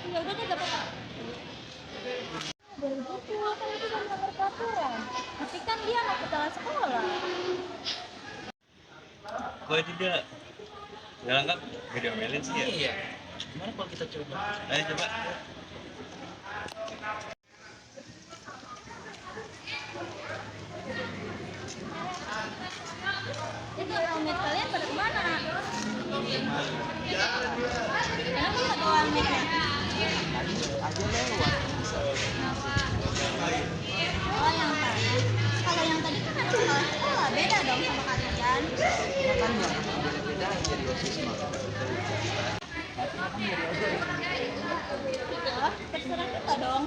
Ya udah deh, gak apa-apa. Begitu, kan itu kan melanggar peraturan. Tapi kan dia anak kepala sekolah. Kok tidak? Gak lengkap? Gak diomelin sih ya? Iya. Gimana kalau kita coba? Ayo coba. Jadi roommate kalian pada kemana? Kenapa nggak bawa roommate-nya? Aja lewat. Oh, yang tadi. Kalau yang tadi kan anak kepala sekolah, beda dong sama kalian. Ya kan yang beda-beda yang jadi OSIS mah. Oh, terserah kita dong.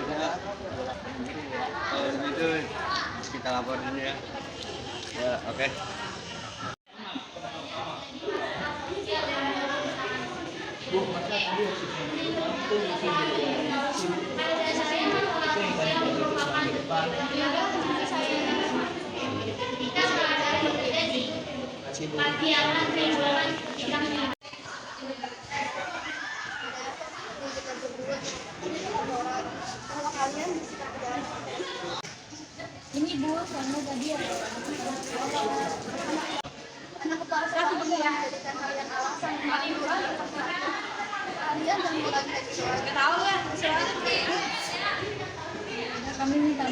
Udah. Kalau begitu kita laporin ya. Ya, oke. Ini Bu, soalnya tadi ya. Anak kepala sekolah yang menjadikan kalian alasan kalian dan bulan nggak tahu ya, kami minta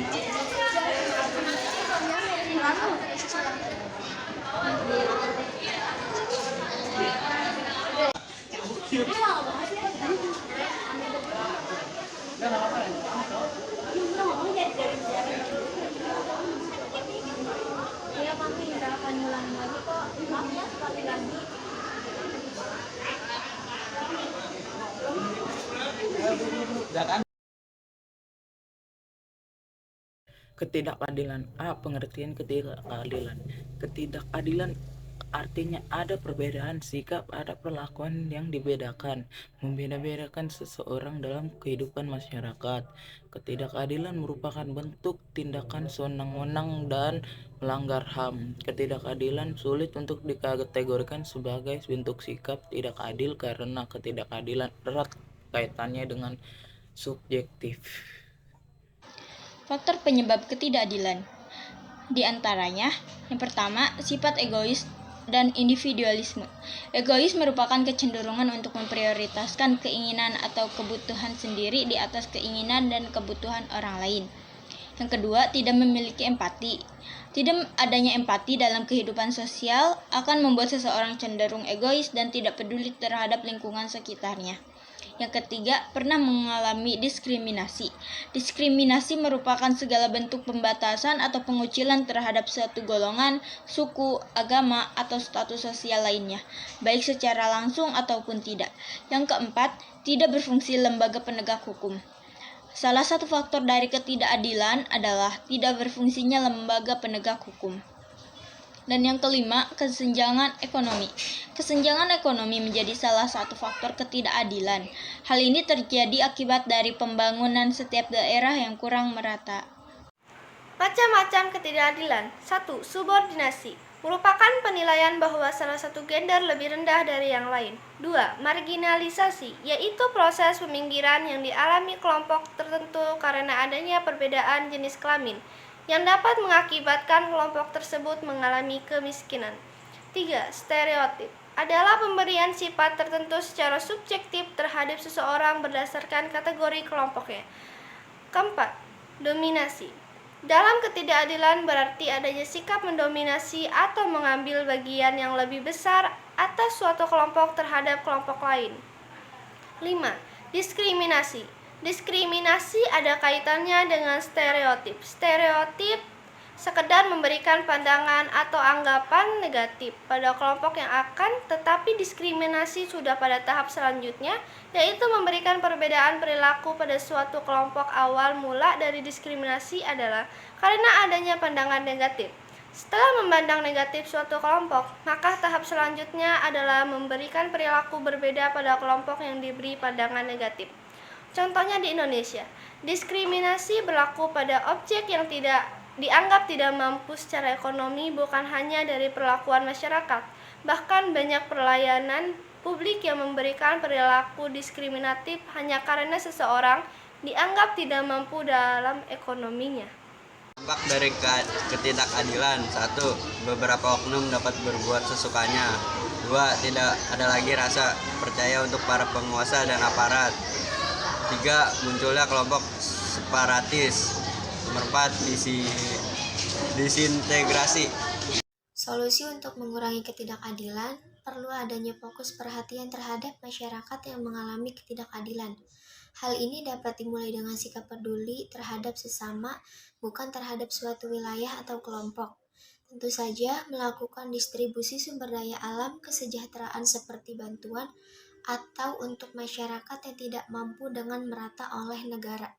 maaf. Ya kami tidak akan ulangi lagi kok. Maaf ya sekali lagi. Udah kan? Ketidakadilan. Pengertian ketidakadilan. Ketidakadilan artinya ada perbedaan sikap, ada perlakuan yang dibedakan, membeda-bedakan seseorang dalam kehidupan masyarakat. Ketidakadilan merupakan bentuk tindakan sewenang-wenang dan melanggar HAM. Ketidakadilan sulit untuk dikategorikan sebagai bentuk sikap tidak adil karena ketidakadilan erat kaitannya dengan subjektif. Faktor penyebab ketidakadilan. Di antaranya, yang pertama, sifat egois dan individualisme. Egois merupakan kecenderungan untuk memprioritaskan keinginan atau kebutuhan sendiri di atas keinginan dan kebutuhan orang lain. Yang kedua, tidak memiliki empati. Tidak adanya empati dalam kehidupan sosial akan membuat seseorang cenderung egois dan tidak peduli terhadap lingkungan sekitarnya. Yang ketiga, pernah mengalami diskriminasi. Diskriminasi merupakan segala bentuk pembatasan atau pengucilan terhadap suatu golongan, suku, agama, atau status sosial lainnya, baik secara langsung ataupun tidak. Yang keempat, tidak berfungsi lembaga penegak hukum. Salah satu faktor dari ketidakadilan adalah tidak berfungsinya lembaga penegak hukum. Dan yang kelima, kesenjangan ekonomi. Kesenjangan ekonomi menjadi salah satu faktor ketidakadilan. Hal ini terjadi akibat dari pembangunan setiap daerah yang kurang merata. Macam-macam ketidakadilan. 1. Subordinasi. Merupakan penilaian bahwa salah satu gender lebih rendah dari yang lain. 2. Marginalisasi, yaitu proses peminggiran yang dialami kelompok tertentu karena adanya perbedaan jenis kelamin, yang dapat mengakibatkan kelompok tersebut mengalami kemiskinan. 3. Stereotip adalah pemberian sifat tertentu secara subjektif terhadap seseorang berdasarkan kategori kelompoknya. 4. Dominasi. Dalam ketidakadilan berarti adanya sikap mendominasi atau mengambil bagian yang lebih besar atas suatu kelompok terhadap kelompok lain. 5. Diskriminasi. Diskriminasi ada kaitannya dengan stereotip. Stereotip sekedar memberikan pandangan atau anggapan negatif pada kelompok yang akan, tetapi diskriminasi sudah pada tahap selanjutnya, yaitu memberikan perbedaan perilaku pada suatu kelompok. Awal mula dari diskriminasi adalah karena adanya pandangan negatif. Setelah memandang negatif suatu kelompok, maka tahap selanjutnya adalah memberikan perilaku berbeda pada kelompok yang diberi pandangan negatif. Contohnya di Indonesia, diskriminasi berlaku pada objek yang dianggap tidak mampu secara ekonomi bukan hanya dari perlakuan masyarakat, bahkan banyak pelayanan publik yang memberikan perilaku diskriminatif hanya karena seseorang dianggap tidak mampu dalam ekonominya. Dampak dari ketidakadilan. 1. Beberapa oknum dapat berbuat sesukanya. 2. Tidak ada lagi rasa percaya untuk para penguasa dan aparat. 3. Munculnya kelompok separatis. Nomor 4. Disintegrasi. Solusi untuk mengurangi ketidakadilan perlu adanya fokus perhatian terhadap masyarakat yang mengalami ketidakadilan. Hal ini dapat dimulai dengan sikap peduli terhadap sesama, bukan terhadap suatu wilayah atau kelompok. Tentu saja, melakukan distribusi sumber daya alam kesejahteraan seperti bantuan atau untuk masyarakat yang tidak mampu dengan merata oleh negara.